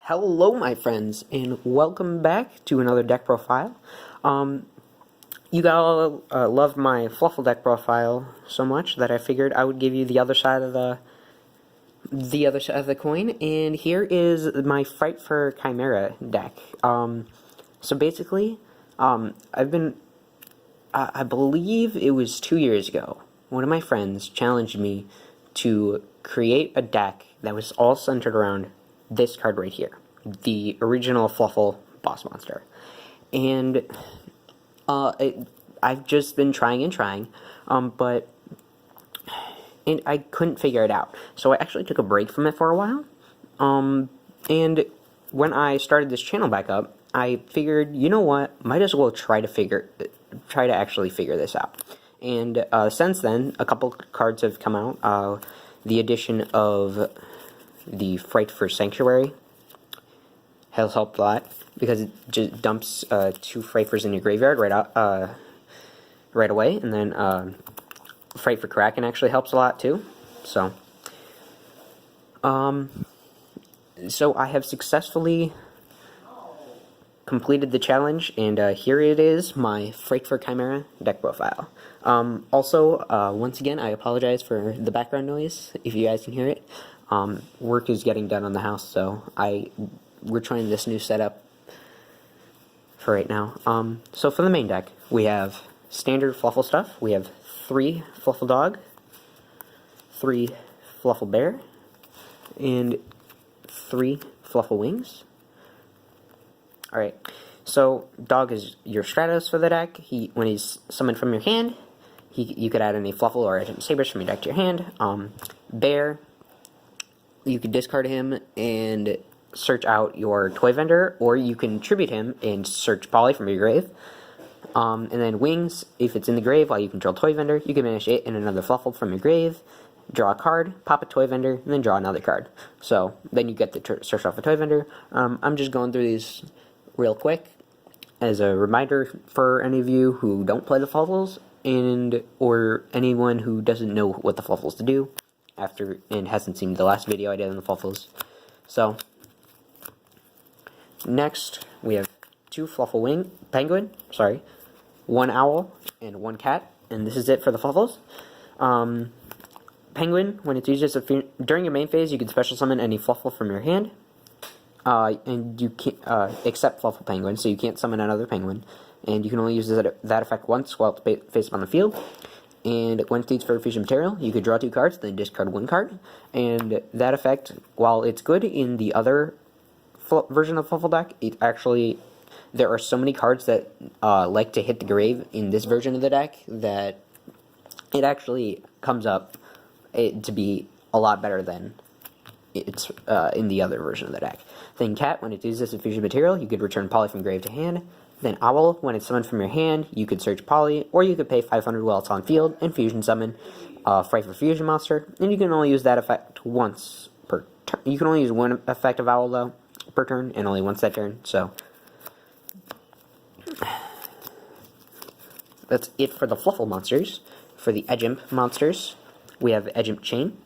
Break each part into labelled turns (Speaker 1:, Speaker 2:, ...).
Speaker 1: Hello, my friends, and welcome back to another deck profile. You all love my Fluffle deck profile so much that I figured I would give you the other side of the coin. And here is my Frightfur Chimera deck. So basically, I believe it was 2 years ago. One of my friends challenged me to create a deck that was all centered around this card right here, the original Fluffle boss monster. And I've just been trying and trying, but I couldn't figure it out. So I actually took a break from it for a while. And when I started this channel back up, I figured, you know what, might as well try to actually figure this out. And since then, a couple cards have come out. The addition of the Frightfur Sanctuary has helped a lot because it just dumps 2 Frightfurs in your graveyard right away, and then Frightfur Kraken actually helps a lot too. So I have successfully completed the challenge, and here it is, my Frightfur Chimera deck profile. Once again, I apologize for the background noise, if you guys can hear it. Work is getting done on the house, so we're trying this new setup for right now. So for the main deck, we have standard Fluffle stuff. We have 3 Fluffle Dog, 3 Fluffle Bear, and 3 Fluffle Wings. Alright, so Dog is your Stratos for the deck. When he's summoned from your hand, you could add any Fluffle or Agent Sabers from your deck to your hand. Bear, you could discard him and search out your Toy Vendor, or you can tribute him and search Polly from your grave. And then Wings, if it's in the grave while you control Toy Vendor, you can banish it and another Fluffle from your grave, draw a card, pop a Toy Vendor, and then draw another card. So then you get to search off a Toy Vendor. I'm just going through these real quick as a reminder for any of you who don't play the Fluffles, or anyone who doesn't know what the Fluffles to do and hasn't seen the last video I did on the Fluffles. So next we have 2 Fluffle Penguin, 1 Owl, and 1 Cat, and this is it for the Fluffles. Penguin, when it's used during your main phase, you can special summon any Fluffle from your hand. And you can't, except Fluffle Penguin, so you can't summon another Penguin. And you can only use that effect once while it's face up on the field. And when it needs for fusion material, you could draw 2 cards, then discard 1 card. And that effect, while it's good in the other version of Fluffle deck, there are so many cards that like to hit the grave in this version of the deck that it actually comes up to be a lot better than it's in the other version of the deck. Then Cat, when it uses a fusion material, you could return Polly from grave to hand. Then Owl, when it's summoned from your hand, you could search Polly, or you could pay 500 while it's on field and fusion summon Frightfur Fusion Monster. And you can only use that effect once per turn. You can only use 1 effect of Owl though per turn, and only once that turn. So that's it for the Fluffle monsters. For the Edgimp monsters, we have Edgimp Chain.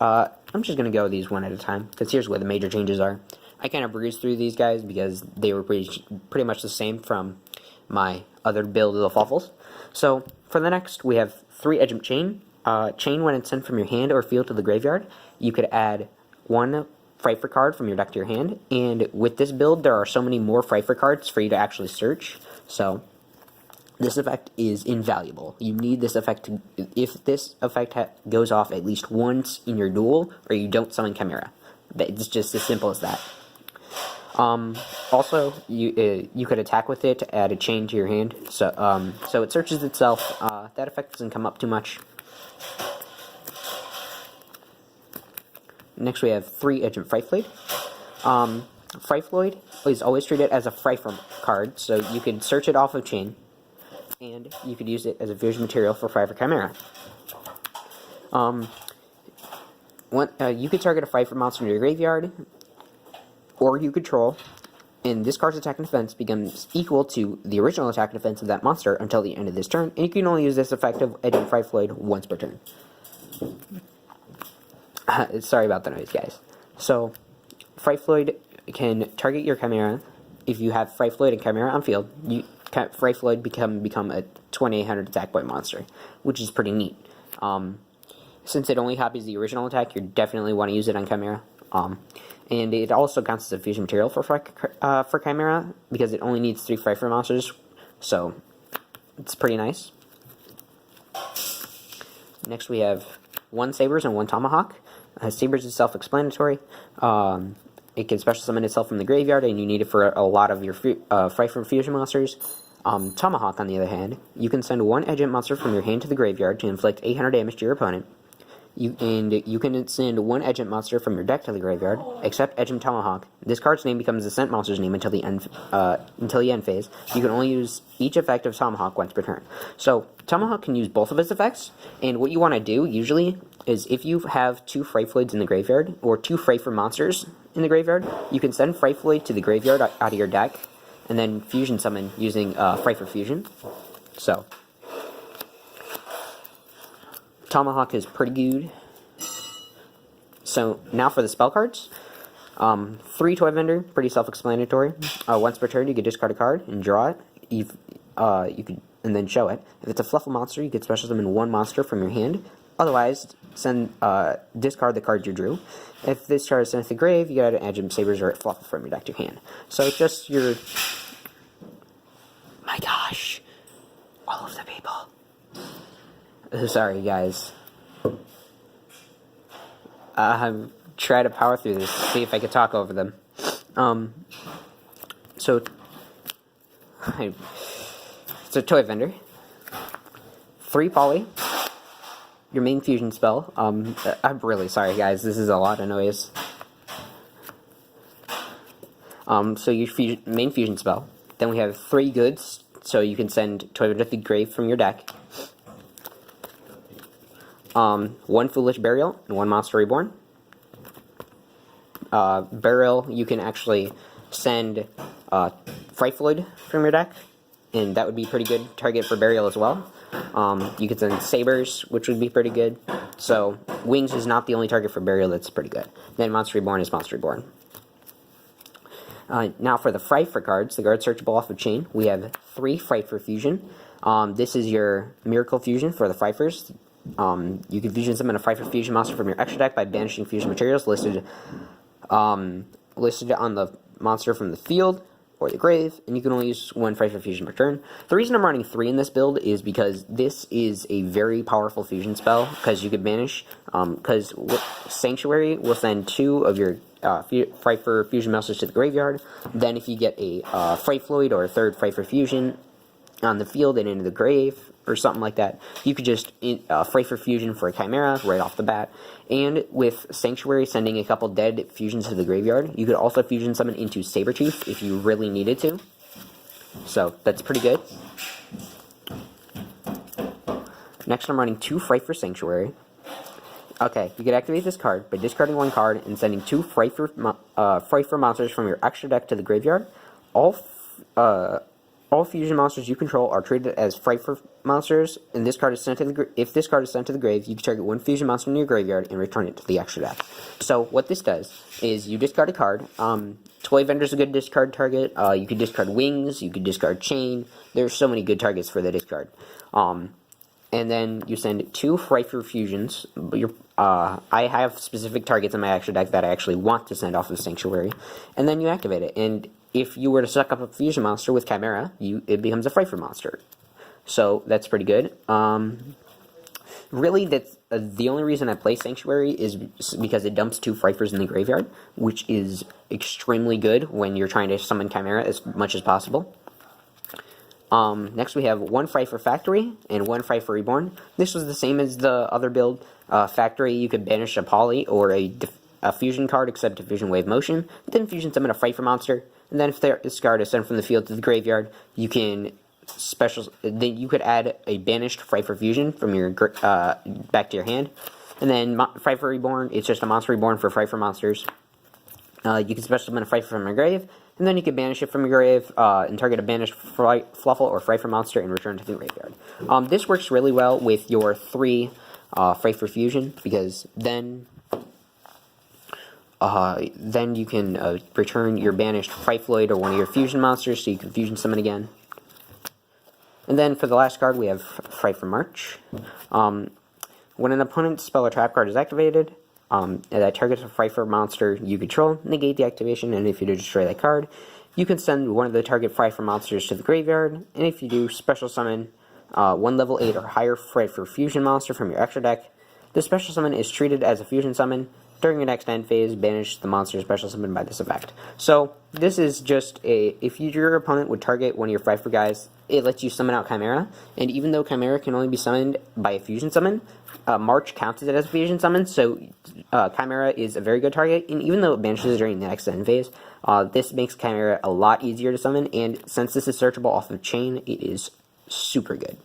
Speaker 1: I'm just going to go these one at a time, because here's where the major changes are. I kind of breezed through these guys because they were pretty much the same from my other build of the Fluffles. So, for the next, we have 3 Edgimp Chain. Chain, when it's sent from your hand or field to the graveyard, you could add 1 Frightfur card from your deck to your hand. And with this build, there are so many more Frightfur cards for you to actually search. So this effect is invaluable. You need this effect if this effect goes off at least once in your duel, or you don't summon Chimera. It's just as simple as that. Also, you could attack with it to add a chain to your hand. So it searches itself. That effect doesn't come up too much. Next, we have 3 Edgimp Frightfloyd. Frightfloyd is always treated as a Frightfur card, so you can search it off of chain, and you could use it as a fusion material for Frightfur Chimera. You could target a Frightfur monster in your graveyard, or you control, and this card's attack and defense becomes equal to the original attack and defense of that monster until the end of this turn, and you can only use this effect of Edgimp Frightfloyd once per turn. Sorry about the noise, guys. So, Frightfur can target your Chimera. If you have Frightfur and Chimera on field, Frightfur become a 2800 attack point monster, which is pretty neat. Since it only copies the original attack, you definitely want to use it on Chimera. And it also counts as a fusion material for Chimera, because it only needs 3 Frightfur monsters, so it's pretty nice. Next we have 1 Sabers and 1 Tomahawk. Sabers is self-explanatory. It can special summon itself from the graveyard, and you need it for a lot of your Frightfur fusion monsters. Tomahawk, on the other hand, you can send 1 Agent monster from your hand to the graveyard to inflict 800 damage to your opponent. You can send 1 Agent monster from your deck to the graveyard, except Agent Tomahawk. This card's name becomes the sent monster's name until the end phase. You can only use each effect of Tomahawk once per turn. So Tomahawk can use both of its effects, and what you want to do usually is, if you have 2 Frightfur in the graveyard, or 2 Frightfur monsters in the graveyard, you can send Frightfur to the graveyard out of your deck, and then fusion summon using Frightfur Fusion. So Tomahawk is pretty good. So now for the spell cards. 3 Toy Vendor, pretty self-explanatory. Once per turn, you can discard a card and draw it. You could, and then show it. If it's a Fluffle monster, you could special summon 1 monster from your hand. Otherwise, discard the card you drew. If this card is sent to the grave, you can add an Agent Sabers or Fluffle from your deck to your hand. So it's just your... My gosh. All of the people. Sorry, guys. Try to power through this, see if I could talk over them. So Toy Vendor. 3 Poly. Your main fusion spell. I'm really sorry, guys. This is a lot of noise. So your main fusion spell. Then we have 3 goods. So you can send Toy Vendor to the grave from your deck. 1 Foolish Burial and 1 Monster Reborn. Burial, you can actually send Frightfur from your deck, and that would be pretty good target for Burial as well. You could send Sabers, which would be pretty good. So Wings is not the only target for Burial that's pretty good. Then Monster Reborn is Monster Reborn. Now for the Frightfur cards, the guard searchable off of chain, we have 3 Frightfur Fusion. This is your Miracle Fusion for the Frightfurs. You can fusion summon a Frightfur Fusion monster from your extra deck by banishing fusion materials listed on the monster from the field or the grave, and you can only use 1 Frightfur Fusion per turn. The reason I'm running 3 in this build is because this is a very powerful fusion spell, because you could banish, because Sanctuary will send 2 of your Frightfur Fusion monsters to the graveyard. Then if you get a Frightfur or a 3rd Frightfur Fusion on the field and into the grave, or something like that, you could just Frightfur Fusion for a Chimera right off the bat. And with Sanctuary sending a couple dead fusions to the graveyard, you could also fusion summon into Sabertooth if you really needed to. So that's pretty good. Next, I'm running 2 Frightfur Sanctuary. Okay, you could activate this card by discarding 1 card and sending 2 Frightfur monsters from your extra deck to the graveyard. All fusion monsters you control are treated as Frightfur monsters, and this card is sent to the if this card is sent to the grave, you can target 1 fusion monster in your graveyard and return it to the extra deck. So what this does is you discard a card. Toy Vendor's a good discard target. You could discard Wings, you could discard Chain. There's so many good targets for the discard. And then you send 2 Frightfur Fusions. I have specific targets in my extra deck that I actually want to send off of Sanctuary, and then you activate it. And if you were to suck up a fusion monster with Chimera, it becomes a Frightfur monster. So that's pretty good. Really, that's the only reason I play Sanctuary is because it dumps 2 Frightfurs in the graveyard, which is extremely good when you're trying to summon Chimera as much as possible. Next we have 1 Frightfur Factory and 1 Frightfur Reborn. This was the same as the other build. Factory, you could banish a Poly or a fusion card except a Fusion Wave Motion, then fusion summon a Frightfur monster, and then if this card is sent from the field to the graveyard, you can then you could add a banished Frightfur Fusion from your back to your hand, and then Frightfur Reborn, it's just a monster reborn for Frightfur monsters. You can special summon a Frightfur from your grave, and then you can banish it from your grave and target a banished Fluffle or Frightfur monster and return to the graveyard. This works really well with your 3 Frightfur Fusion, because then Then you can return your banished Frightfur or one of your fusion monsters, so you can fusion summon again. And then for the last card, we have Frightfur March. When an opponent's spell or trap card is activated, that targets a Frightfur monster you control, negate the activation, and if you do destroy that card, you can send one of the target Frightfur monsters to the graveyard, and if you do, special summon one level 8 or higher Frightfur fusion monster from your extra deck. The special summon is treated as a fusion summon. During your next end phase, banish the monster special summon by this effect. So, this is just if your opponent would target one of your Frightfur guys, it lets you summon out Chimera, and even though Chimera can only be summoned by a fusion summon, March counts it as a fusion summon, so Chimera is a very good target, and even though it banishes during the next end phase, this makes Chimera a lot easier to summon, and since this is searchable off of chain, it is super good.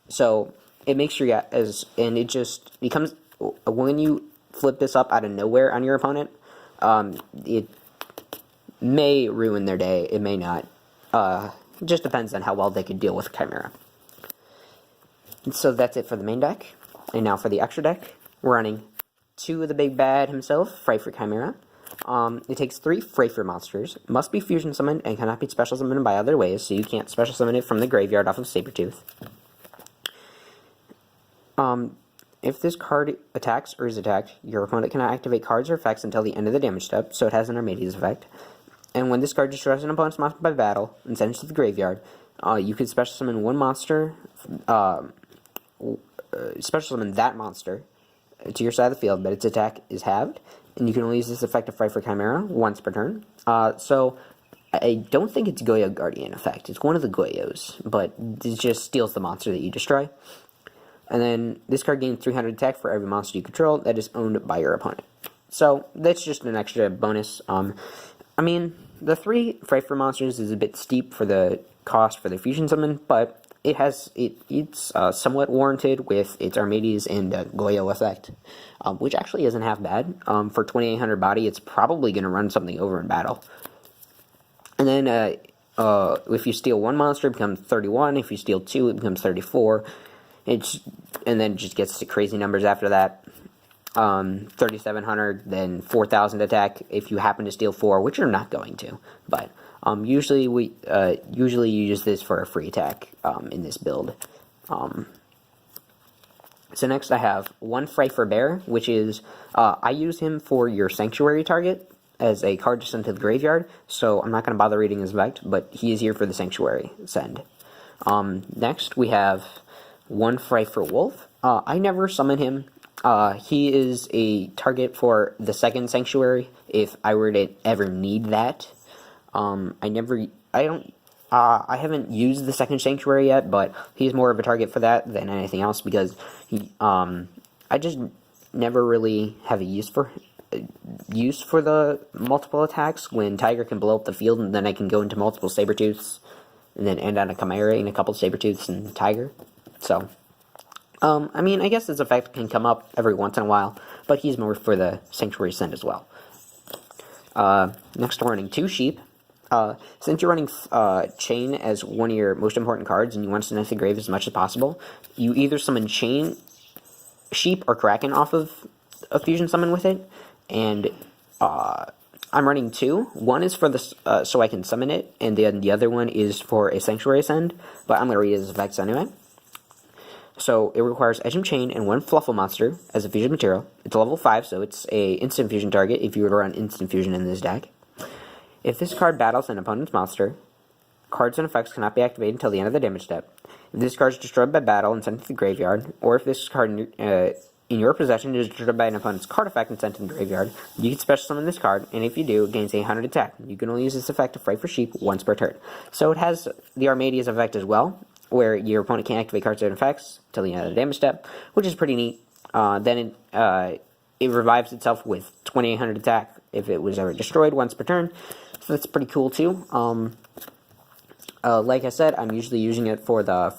Speaker 1: So, it makes your guys, and it just becomes, when you flip this up out of nowhere on your opponent, it may ruin their day, it may not. It just depends on how well they could deal with Chimera. And so that's it for the main deck. And now for the extra deck, we're running 2 of the big bad himself, Frightfur Chimera. It takes 3 Frightfur monsters, must be fusion summoned, and cannot be special summoned by other ways, so you can't special summon it from the graveyard off of Sabertooth. If this card attacks or is attacked, your opponent cannot activate cards or effects until the end of the damage step, so it has an Armades effect. And when this card destroys an opponent's monster by battle and sends it to the graveyard, you can special summon one monster, special summon that monster to your side of the field, but its attack is halved, and you can only use this effect of Frightfur Chimera once per turn. So I don't think it's Goyo Guardian effect. It's one of the Goyos, but it just steals the monster that you destroy. And then this card gains 300 attack for every monster you control that is owned by your opponent. So that's just an extra bonus. I mean, the 3 Frightfur monsters is a bit steep for the cost for the fusion summon, but it's somewhat warranted with its Armades and Goyo effect, which actually isn't half bad. For 2800 body, it's probably going to run something over in battle. And then if you steal 1 monster, it becomes 31. If you steal 2, it becomes 34. And then it just gets to crazy numbers after that. 3,700, then 4,000 attack if you happen to steal 4, which you're not going to. But usually you use this for a free attack in this build. So next I have 1 Frightfur Bear, which is I use him for your Sanctuary target as a card to send to the graveyard. So I'm not going to bother reading his effect, but he is here for the Sanctuary send. Next we have 1 Frightfur Wolf. I never summon him. He is a target for the second Sanctuary if I were to ever need that. I haven't used the second Sanctuary yet, but he's more of a target for that than anything else because I just never really have a use for the multiple attacks when Tiger can blow up the field and then I can go into multiple Sabertooths and then end on a Chimera and a couple Sabertooths and Tiger. So, I mean, I guess this effect can come up every once in a while, but he's more for the Sanctuary Send as well. Next, we're running 2 Sheep. Since you're running Chain as one of your most important cards and you want to send it to the grave as much as possible, you either summon Chain, Sheep, or Kraken off of a fusion summon with it, and I'm running 2. One is for the so I can summon it, and then the other one is for a Sanctuary Send, but I'm going to read his effects anyway. So it requires Edgem Chain and 1 Fluffle monster as a fusion material. It's level 5, so it's a instant fusion target if you were to run instant fusion in this deck. If this card battles an opponent's monster, cards and effects cannot be activated until the end of the damage step. If this card is destroyed by battle and sent to the graveyard, or if this card in your possession is destroyed by an opponent's card effect and sent to the graveyard, you can special summon this card, and if you do, it gains 800 attack. You can only use this effect to Frightfur Sheep once per turn. So it has the Armades effect as well, where your opponent can't activate cards and effects till the end of the damage step, which is pretty neat. Then it revives itself with 2800 attack if it was ever destroyed once per turn, so that's pretty cool too. Like I said, I'm usually using it for the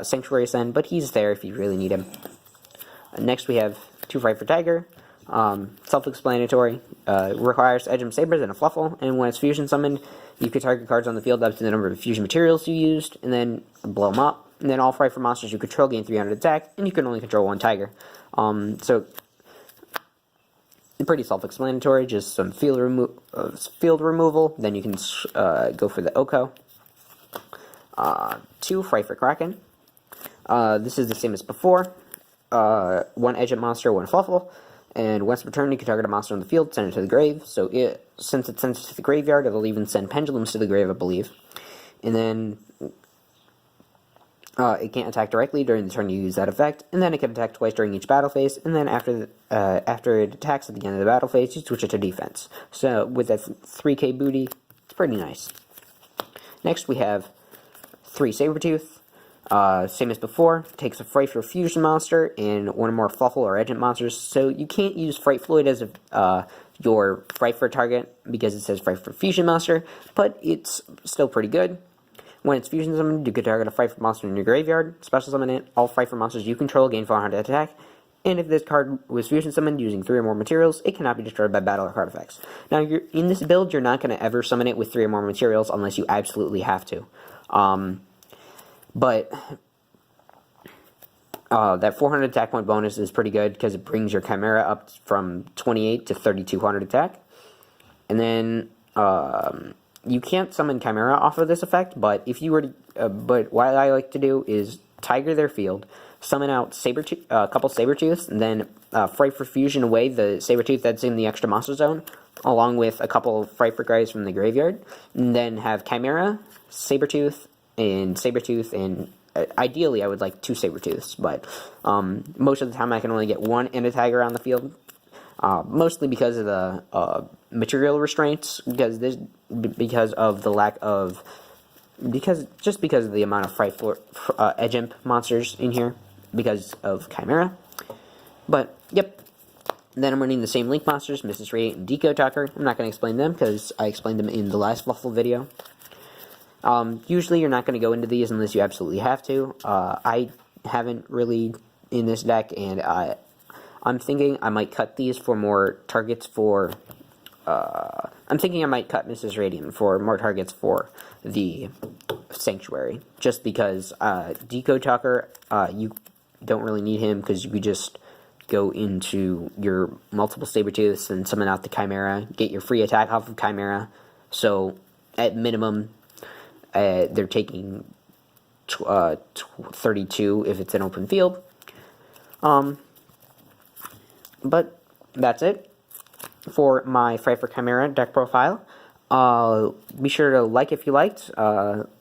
Speaker 1: Sanctuary Send, but he's there if you really need him. Next we have 2 Frightfur Tiger. Self-explanatory. Requires Edgem Sabers and a Fluffle, and when it's fusion summoned, you can target cards on the field up to the number of fusion materials you used, and then blow them up. And then all Frightfur monsters you control gain 300 attack, and you can only control 1 Tiger. So pretty self-explanatory, just some field removal. Then you can go for the Oko. 2, Frightfur Kraken. This is the same as before. 1 Agent monster, 1 Fluffle. And once per turn, you can target a monster on the field, send it to the grave. So since it sends it to the graveyard, it'll even send pendulums to the grave, I believe. And then it can't attack directly during the turn you use that effect, and then it can attack twice during each battle phase, and then after it attacks at the end of the battle phase, you switch it to defense. So with that 3k booty, it's pretty nice. Next we have 3 Sabertooth. Same as before, takes a Frightfur Fusion monster and 1 or more Fluffle or Agent monsters, so you can't use Frightfloyd as your Frightfur target because it says Frightfur Fusion monster, but it's still pretty good. When it's fusion summoned, you can target a Frightfur monster in your graveyard, special summon it, all Frightfur monsters you control gain 400 attack, and if this card was fusion summoned using 3 or more materials, it cannot be destroyed by battle or card effects. Now, in this build, you're not going to ever summon it with 3 or more materials unless you absolutely have to. But that 400 attack point bonus is pretty good because it brings your Chimera up from 28 to 3200 attack. And then you can't summon Chimera off of this effect, but if you were to, but what I like to do is Tiger their field, summon out a couple Sabertooths, and then Frightfur Fusion away the Sabertooth that's in the extra monster zone, along with a couple of Frightfur guys from the graveyard, and then have Chimera, Sabertooth, and ideally I would like 2 Sabertooths, but most of the time I can only get 1 and a Tiger on the field. Mostly because of the material restraints, because of the lack of, because of the amount of Frightfur Edge monsters in here, because of Chimera. But yep, then I'm running the same Link monsters, Mrs. Radiant and Deco Talker. I'm not going to explain them because I explained them in the last Fluffle video. Usually you're not going to go into these unless you absolutely have to. I haven't really in this deck, and I'm thinking I might cut these for more targets for, I'm thinking I might cut Mrs. Radiant for more targets for the Sanctuary, just because Deco Talker, you don't really need him because you could just go into your multiple Sabertooths and summon out the Chimera, get your free attack off of Chimera, so at minimum, they're taking 32 if it's an open field. But that's it for my Frightfur Chimera deck profile. Be sure to like if you liked.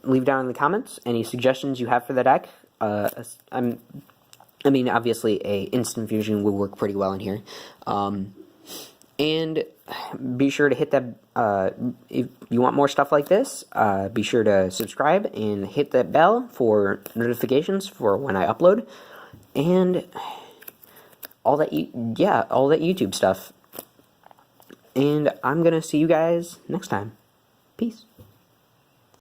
Speaker 1: Leave down in the comments any suggestions you have for the deck. I mean, obviously, a instant fusion would work pretty well in here. And be sure to hit that, if you want more stuff like this, be sure to subscribe and hit that bell for notifications for when I upload. And all that YouTube stuff. And I'm gonna see you guys next time. Peace.